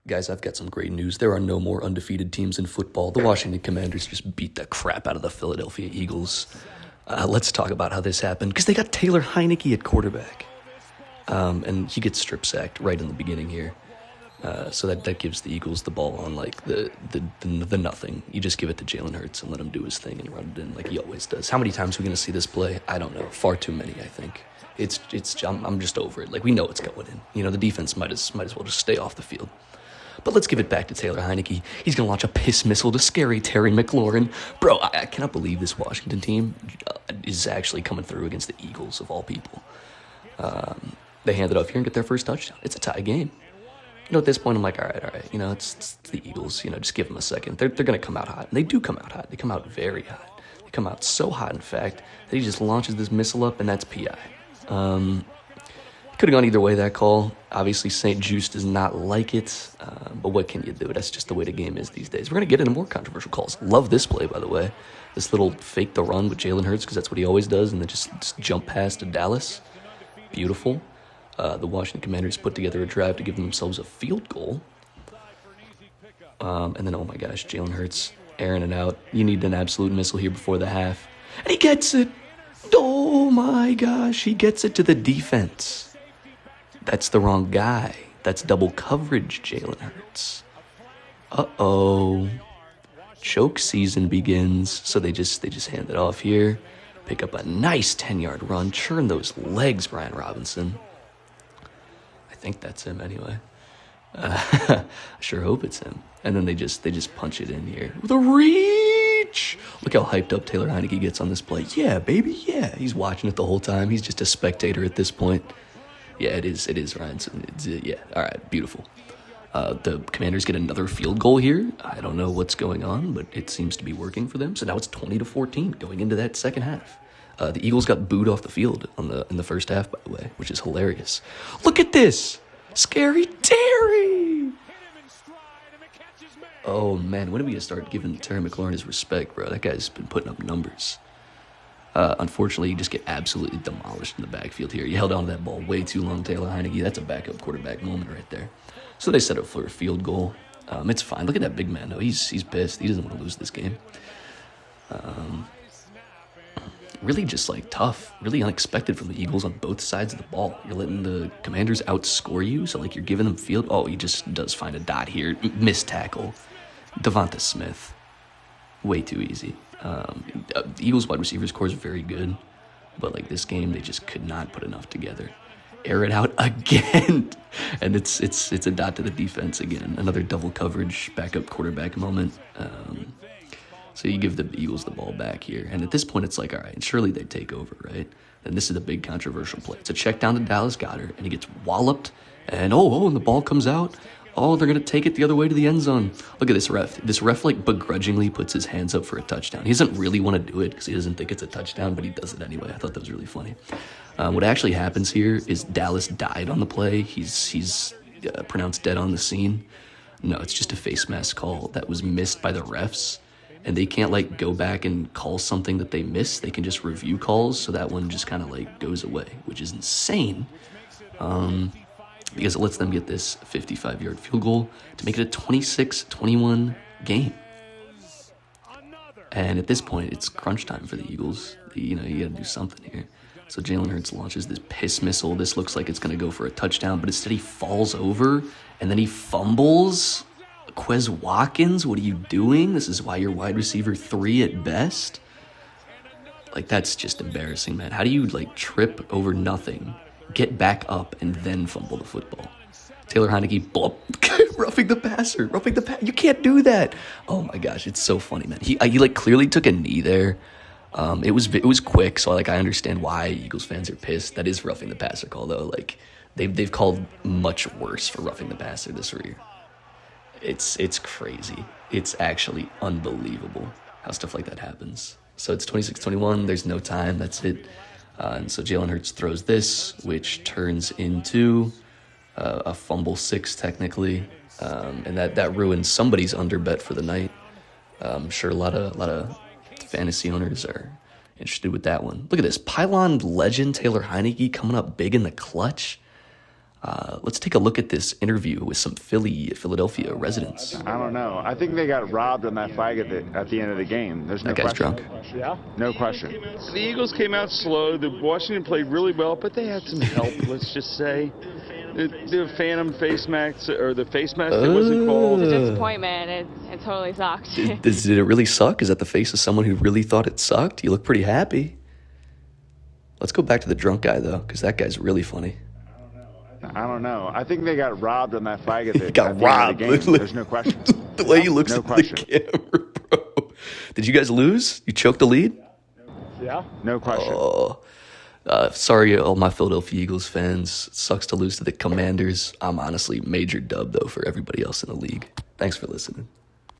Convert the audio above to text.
Guys, I've got some great news. There are no more undefeated teams in football. The Washington Commanders just beat the crap out of the Philadelphia Eagles. Let's talk about how this happened, because they got Taylor Heineke at quarterback. And he gets strip sacked right in the beginning here. So that gives the Eagles the ball on like the nothing. You just give it to Jalen Hurts and let him do his thing and run it in like he always does. How many times are we going to see this play? I don't know. Far too many, I think. I'm just over it. Like, we know it's going in. You know, the defense might as well just stay off the field. But let's give it back to Taylor Heineke. He's going to launch a piss missile to scary Terry McLaurin. Bro, I cannot believe this Washington team is actually coming through against the Eagles, of all people. They hand it off here and get their first touchdown. It's a tie game. You know, at this point, I'm like, all right. You know, it's the Eagles. You know, just give them a second. They're going to come out hot. And they do come out hot. They come out very hot. They come out so hot, in fact, that he just launches this missile up, and that's PI. Could have gone either way, that call. Obviously, St. Juice does not like it, but what can you do? That's just the way the game is these days. We're going to get into more controversial calls. Love this play, by the way. This little fake the run with Jalen Hurts, because that's what he always does, and then just jump pass to Dallas. Beautiful. The Washington Commanders put together a drive to give themselves a field goal. And then, oh my gosh, Jalen Hurts airing it out. You need an absolute missile here before the half. And he gets it. Oh my gosh, he gets it to the defense. That's the wrong guy. That's double coverage, Jalen Hurts. Uh-oh. Choke season begins, so they just hand it off here. Pick up a nice 10-yard run. Churn those legs, Brian Robinson. I think that's him anyway. I sure hope it's him. And then they just punch it in here with a reach. Look how hyped up Taylor Heineke gets on this play. Yeah, baby, yeah. He's watching it the whole time. He's just a spectator at this point. Yeah, it is, Ryan. Yeah, all right, beautiful. The Commanders get another field goal here. I don't know what's going on, but it seems to be working for them. So now it's 20-14 going into that second half. The Eagles got booed off the field in the first half, by the way, which is hilarious. Look at this. Scary Terry. Oh, man, when are we going to start giving Terry McLaurin his respect, bro? That guy's been putting up numbers. Unfortunately, you just get absolutely demolished in the backfield here. You held on to that ball way too long, Taylor Heineke. That's a backup quarterback moment right there. So they set up for a field goal. It's fine. Look at that big man, though. He's pissed. He doesn't want to lose this game. Really just, like, tough. Really unexpected from the Eagles on both sides of the ball. You're letting the Commanders outscore you, so, like, you're giving them field. Oh, he just does find a dot here. Missed tackle. Devonta Smith. Way too easy. The Eagles wide receivers core is very good, but like this game, they just could not put enough together. Air it out again, and it's a dot to the defense again. Another double coverage backup quarterback moment. So you give the Eagles the ball back here, and at this point, it's like, all right, surely they take over, right? And this is the big controversial play. It's a check down to Dallas Goedert, and he gets walloped, and and the ball comes out. Oh, they're going to take it the other way to the end zone. Look at this ref. This ref, like, begrudgingly puts his hands up for a touchdown. He doesn't really want to do it because he doesn't think it's a touchdown, but he does it anyway. I thought that was really funny. What actually happens here is Dallas died on the play. He's pronounced dead on the scene. No, it's just a face mask call that was missed by the refs, and they can't, like, go back and call something that they missed. They can just review calls, so that one just kind of, like, goes away, which is insane. Because it lets them get this 55-yard field goal to make it a 26-21 game. And at this point, it's crunch time for the Eagles. You got to do something here. So Jalen Hurts launches this piss missile. This looks like it's going to go for a touchdown, but instead he falls over, and then he fumbles. Quez Watkins, what are you doing? This is why you're wide receiver 3 at best? Like, that's just embarrassing, man. How do you, like, trip over nothing, get back up, and then fumble the football? Taylor Heineke, roughing the passer. You can't do that. Oh my gosh, it's so funny, man. He like clearly took a knee there. It was quick, so like I understand why Eagles fans are pissed. That is roughing the passer call, though. Like they've called much worse for roughing the passer this year. It's crazy. It's actually unbelievable how stuff like that happens. So it's 26-21. There's no time. That's it. And so Jalen Hurts throws this, which turns into a fumble 6 technically, and that ruins somebody's underbet for the night. I'm sure a lot of fantasy owners are interested with that one. Look at this pylon legend Taylor Heineke coming up big in the clutch. Let's take a look at this interview with some Philadelphia residents. I don't know. I think they got robbed on that flag at the end of the game. There's no That guy's question. drunk. Yeah? No question. The Eagles came out slow. The Washington played really well, but they had some help, let's just say. The phantom face mask, or the face mask that wasn't called. It's a disappointment. It totally sucked. Did it really suck? Is that the face of someone who really thought it sucked? You look pretty happy. Let's go back to the drunk guy, though, because that guy's really funny. I don't know. I think they got robbed on that flag at the Got end robbed. of the game. There's no question. The way he looks No at question. the camera, bro. Did you guys lose? You choked the lead? Yeah? No question. Oh. Sorry, all my Philadelphia Eagles fans. It sucks to lose to the Commanders. I'm honestly major dub, though, for everybody else in the league. Thanks for listening.